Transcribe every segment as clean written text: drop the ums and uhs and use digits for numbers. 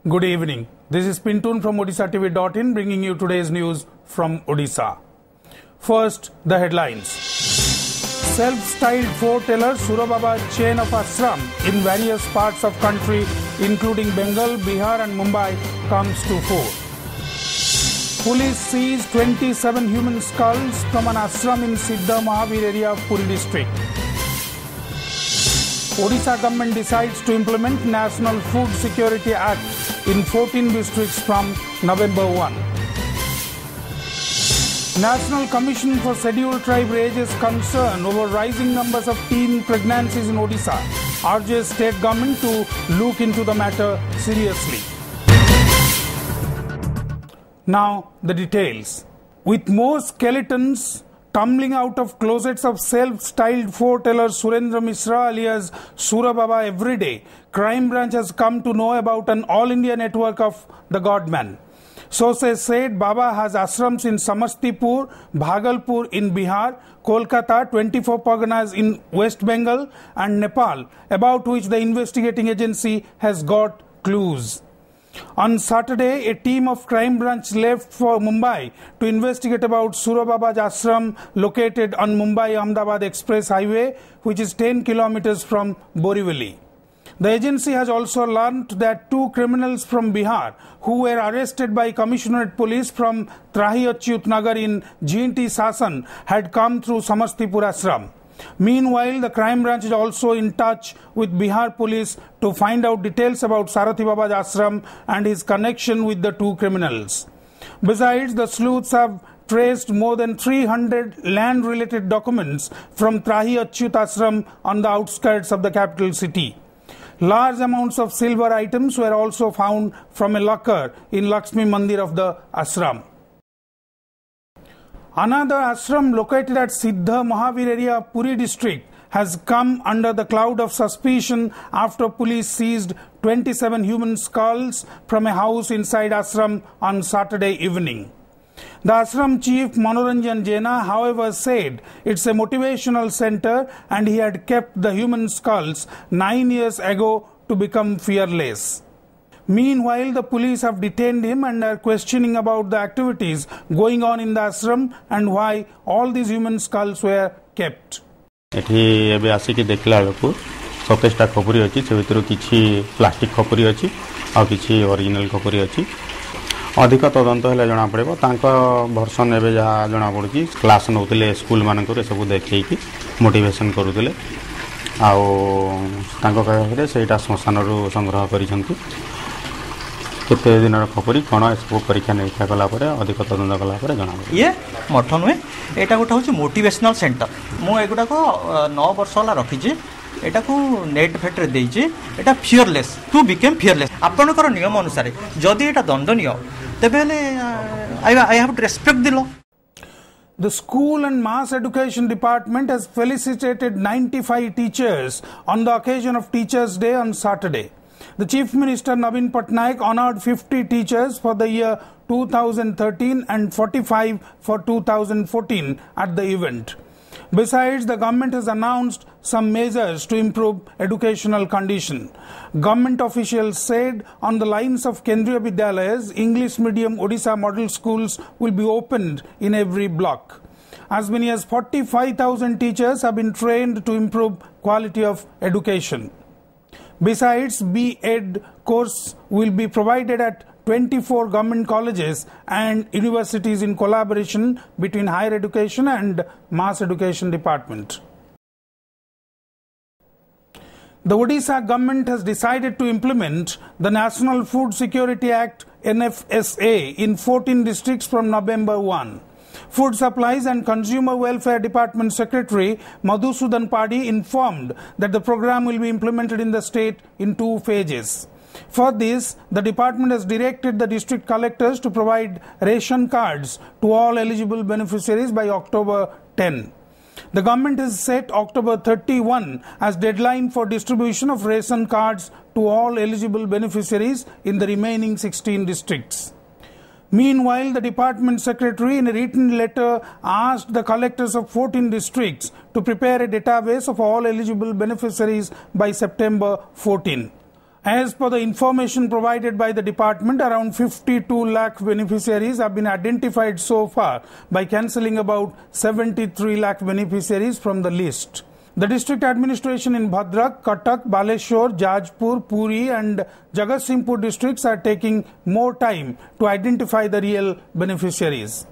Good evening. This is Pintun from OdishaTV.in bringing you today's news from Odisha. First, the headlines. Self-styled foreteller Surababa chain of ashram in various parts of country including Bengal, Bihar and Mumbai comes to fore. Police seized 27 human skulls from an ashram in Siddha Mahavir area of Puri district. Odisha government decides to implement National Food Security Act in 14 districts from November 1. National Commission for Scheduled Tribe raises concern over rising numbers of teen pregnancies in Odisha, urges state government to look into the matter seriously. Now the details. With more skeletons tumbling out of closets of self-styled foreteller Surendra Mishra alias Surababa every day, Crime Branch has come to know about an all-India network of the Godman. Sources said Baba has ashrams in Samastipur, Bhagalpur in Bihar, Kolkata, 24 Parganas in West Bengal and Nepal, about which the investigating agency has got clues. On Saturday, a team of Crime Branch left for Mumbai to investigate about Surababa's ashram located on Mumbai-Ahmedabad Express Highway, which is 10 kilometers from Borivali. The agency has also learnt that two criminals from Bihar who were arrested by Commissionerate Police from Trahi Achyut Nagar in GNT Sasan had come through Samastipur ashram. Meanwhile, the Crime Branch is also in touch with Bihar Police to find out details about Sarathi Baba's ashram and his connection with the two criminals. Besides, the sleuths have traced more than 300 land-related documents from Trahi Achyut ashram on the outskirts of the capital city. Large amounts of silver items were also found from a locker in Lakshmi Mandir of the ashram. Another ashram located at Siddha Mahavir area of Puri district has come under the cloud of suspicion after police seized 27 human skulls from a house inside ashram on Saturday evening. The ashram chief Manoranjan Jaina, however, said it's a motivational center and he had kept the human skulls 9 years ago to become fearless. Meanwhile, the police have detained him and are questioning about the activities going on in the ashram and why all these human skulls were kept. एठी एबे आसी देखला लोक 27टा खपरी अछि से भितर किछि plastic खपरी अछि आ किछि ओरिजिनल खपरी अछि अधिक तदंत हेले जणा पड़िबो तांका वर्षन एबे जा जणा पड़छि क्लास नउतले स्कूल मानकर सब देखै कि मोटिवेशन करूतले आ तांका कहले सेटा श्मशान रु संग्रह करिसंती केते दिन खपरी कोन सब परीक्षा निरीक्षा कला परे अधिक तदंत कला परे जणा ये मठ नुहे एटा गोटा होची मोटिवेशनल सेंटर मु एगुडा को 9 वर्ष होला रखी छी एटा को नेट फेटर देई छी एटा फियरलेस टू बिकम फियरलेस आपण कर नियम अनुसार जदी एटा दंडनीय तबेले I have to respect the law. The School and Mass Education Department has felicitated 95 teachers on the occasion of Teachers' Day on Saturday. The Chief Minister Naveen Patnaik honored 50 teachers for the year 2013 and 45 for 2014 at the event. Besides, the government has announced some measures to improve educational condition. Government officials said on the lines of Kendriya Vidyalayas, English medium Odisha model schools will be opened in every block. As many as 45,000 teachers have been trained to improve quality of education. Besides, B.Ed course will be provided at 24 government colleges and universities in collaboration between Higher Education and Mass Education Department. The Odisha government has decided to implement the National Food Security Act NFSA in 14 districts from November 1. Food Supplies and Consumer Welfare Department Secretary Madhusudan Padi informed that the program will be implemented in the state in 2 phases. For this, the department has directed the district collectors to provide ration cards to all eligible beneficiaries by October 10. The government has set October 31 as deadline for distribution of ration cards to all eligible beneficiaries in the remaining 16 districts. Meanwhile, the department secretary in a written letter asked the collectors of 14 districts to prepare a database of all eligible beneficiaries by September 14. As per the information provided by the department, around 52 lakh beneficiaries have been identified so far by cancelling about 73 lakh beneficiaries from the list. The district administration in Bhadrak, Cuttack, Baleshwar, Jajpur, Puri and Jagatsinghpur districts are taking more time to identify the real beneficiaries.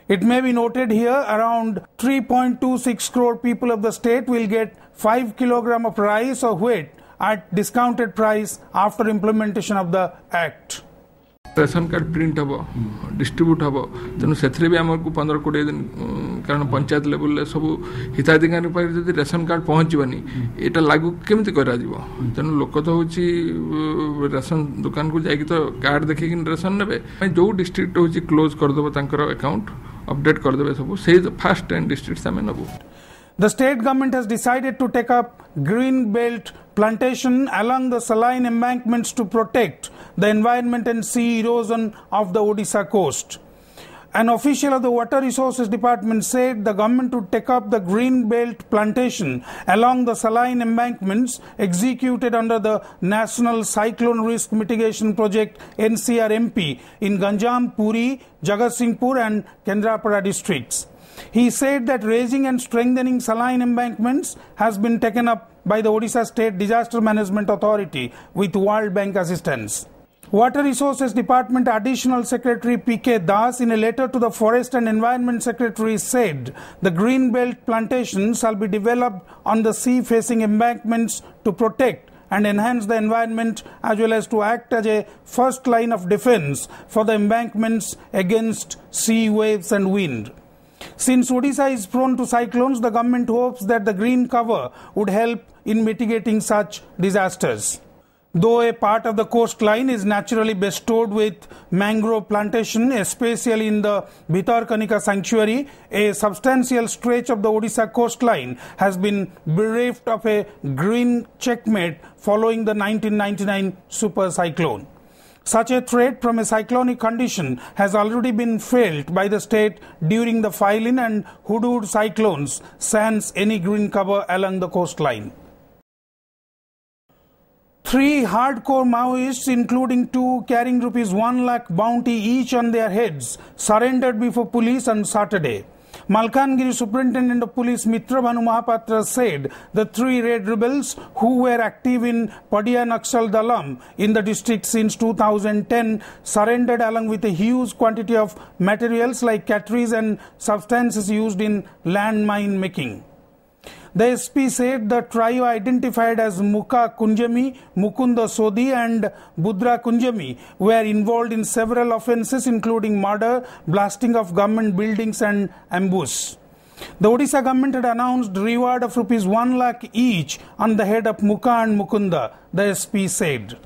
It may be noted here around 3.26 crore people of the state will get 5 kg of rice or wheat at discounted price after implementation of the Act. Ration card print हम distribute हम तेणु से भी आमको 15-20 दिन कारण panchayat level सब हिताधिकारी जब रेशन कार्ड पहुँचवानी यहाँ लागू केमी कर तेणु लोक तो हूँ रेशन दुकान को जाकि तो कार्ड देखिए रेशन ने जो डिस्ट्रिक्ट हूँ क्लोज करदेव अकाउंट अपडेट करदे सब से फास्ट 10 डिस्ट्रिक्ट्स आम नबू. The state government has decided to take up green belt plantation along the saline embankments to protect the environment and sea erosion of the Odisha coast. An official of the Water Resources Department said the government would take up the green belt plantation along the saline embankments executed under the National Cyclone Risk Mitigation Project NCRMP in Ganjam, Puri, Jagatsinghpur and Kendrapada districts. He said that raising and strengthening saline embankments has been taken up by the Odisha State Disaster Management Authority with World Bank assistance. Water Resources Department Additional Secretary P.K. Das in a letter to the Forest and Environment Secretary said the green belt plantations shall be developed on the sea-facing embankments to protect and enhance the environment as well as to act as a first line of defense for the embankments against sea waves and wind. Since Odisha is prone to cyclones, the government hopes that the green cover would help in mitigating such disasters. Though a part of the coastline is naturally bestowed with mangrove plantation, especially in the Bhitarkanika sanctuary, a substantial stretch of the Odisha coastline has been bereft of a green checkmate following the 1999 super cyclone. Such a threat from a cyclonic condition has already been felt by the state during the Failin and Hudud cyclones, sans any green cover along the coastline. 3 hardcore Maoists, including 2 carrying ₹1 lakh bounty each on their heads, surrendered before police on Saturday. Malkangiri Superintendent of Police Mitra Bhanu Mahapatra said the 3 red rebels who were active in Padia Naxal Dalam in the district since 2010 surrendered along with a huge quantity of materials like catteries and substances used in landmine making. The SP said the trio identified as Mukha Kunjami, Mukunda Sodhi and Budra Kunjami were involved in several offences including murder, blasting of government buildings and ambush. The Odisha government had announced reward of ₹1 lakh each on the head of Mukha and Mukunda, the SP said.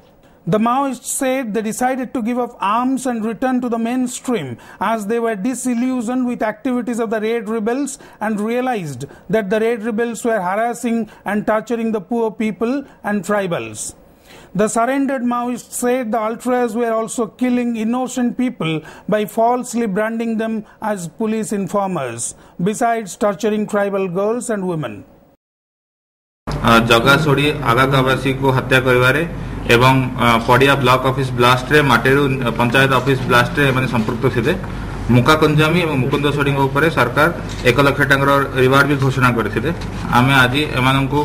The Maoists said they decided to give up arms and return to the mainstream as they were disillusioned with activities of the Red Rebels and realized that the Red Rebels were harassing and torturing the poor people and tribals. The surrendered Maoists said the ultras were also killing innocent people by falsely branding them as police informers, besides torturing tribal girls and women. जगासोड़ी आगागावासी को हत्या करिवारे एवं पड़िया block office blast रे माटेरु panchayat office blast रे माने संपर्क थिले मुका कंजामी एवं मुकुंद सोडी ऊपर सरकार 1 लाख टंकार रिवार्ड भी घोषणा करथिले. आमे आज एमानंकु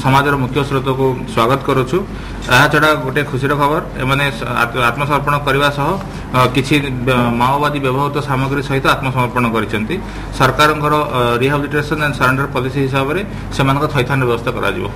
समाजर मुख्य स्रोत को स्वागत करूछु. एहा छडा गोटे खुशीर खबर एमाने आत्मसमर्पण करबा सह किछि माओवादी व्यवहृत सामग्री सहित आत्मसमर्पण करिसेंती. सरकारंकर रिहैबिलिटेशन एंड सरेंडर पॉलिसी हिसाब रे सेमानक थैथान व्यवस्था करा जिवो.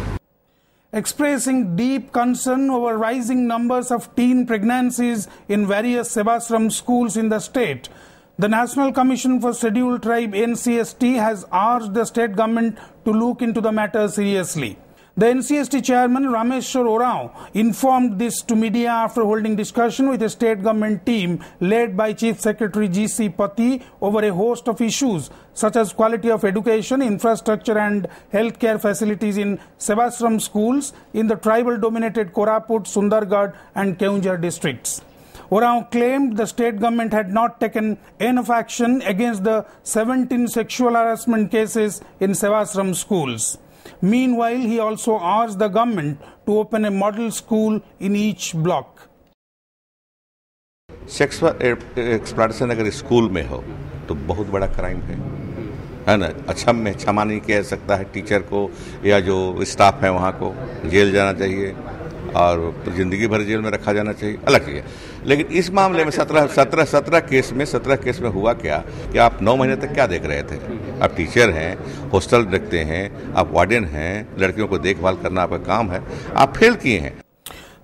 Expressing deep concern over rising numbers of teen pregnancies in various Sevasram schools in the state, the National Commission for Scheduled Tribe NCST has urged the state government to look into the matter seriously. The NCST chairman Rameshwar Orao informed this to media after holding discussion with a state government team led by Chief Secretary G.C. Pati over a host of issues such as quality of education, infrastructure and healthcare facilities in Sevasram schools in the tribal-dominated Koraput, Sundargarh and Keonjhar districts. Orao claimed the state government had not taken enough action against the 17 sexual harassment cases in Sevasram schools. Meanwhile, he also urged the government to open a model school in each block. Sexual exploitation अगर school में हो तो बहुत बड़ा crime है ना। क्षमा नहीं कह सकता है टीचर को या जो स्टाफ है वहाँ को, जेल जाना चाहिए और ज़िंदगी भर जेल में रखा जाना चाहिए, अलग चीज़ है। लेकिन इस मामले में 17 केस में हुआ क्या कि आप 9 महीने तक क्या देख रहे थे? आप टीचर हैं, हॉस्टल रखते हैं, आप वार्डन हैं, लड़कियों को देखभाल करना आपका काम है, आप फेल किए हैं।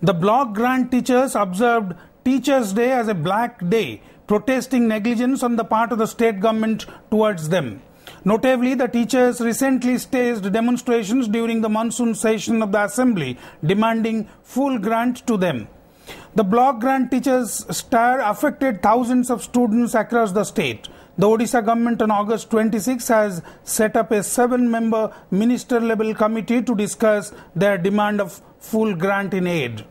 The block grant teachers observed Teachers' Day as a black day, protesting negligence on the part of the state government towards them. Notably, the teachers recently staged demonstrations during the monsoon session of the assembly, demanding full grant to them. The block grant teachers' stir affected thousands of students across the state. The Odisha government on August 26 has set up a 7-member minister-level committee to discuss their demand of full grant in aid.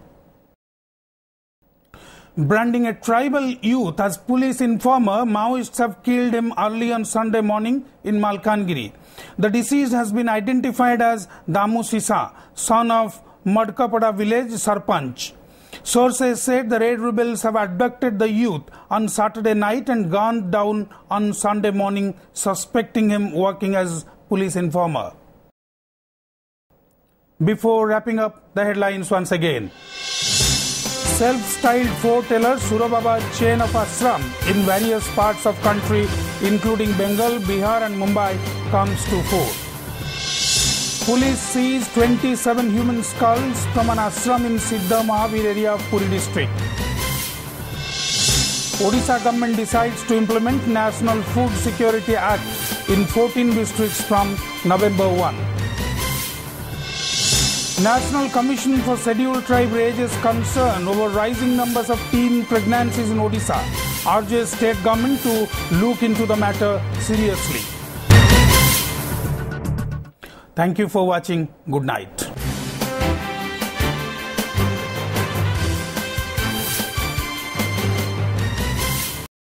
Branding a tribal youth as police informer, Maoists have killed him early on Sunday morning in Malkangiri. The deceased has been identified as Damu Sisa, son of Madkapada village Sarpanch. Sources said the raid rebels have abducted the youth on Saturday night and gunned down on Sunday morning, suspecting him working as police informer. Before wrapping up, the headlines once again. Self-styled foreteller Surababa chain of ashram in various parts of country including Bengal, Bihar and Mumbai comes to fore. Police seized 27 human skulls from an ashram in Siddha Mahavir area of Puri district. Odisha government decides to implement National Food Security Act in 14 districts from November 1. National Commission for Scheduled Tribe raises concern over rising numbers of teen pregnancies in Odisha, urges state government to look into the matter seriously. Thank you for watching. Good night.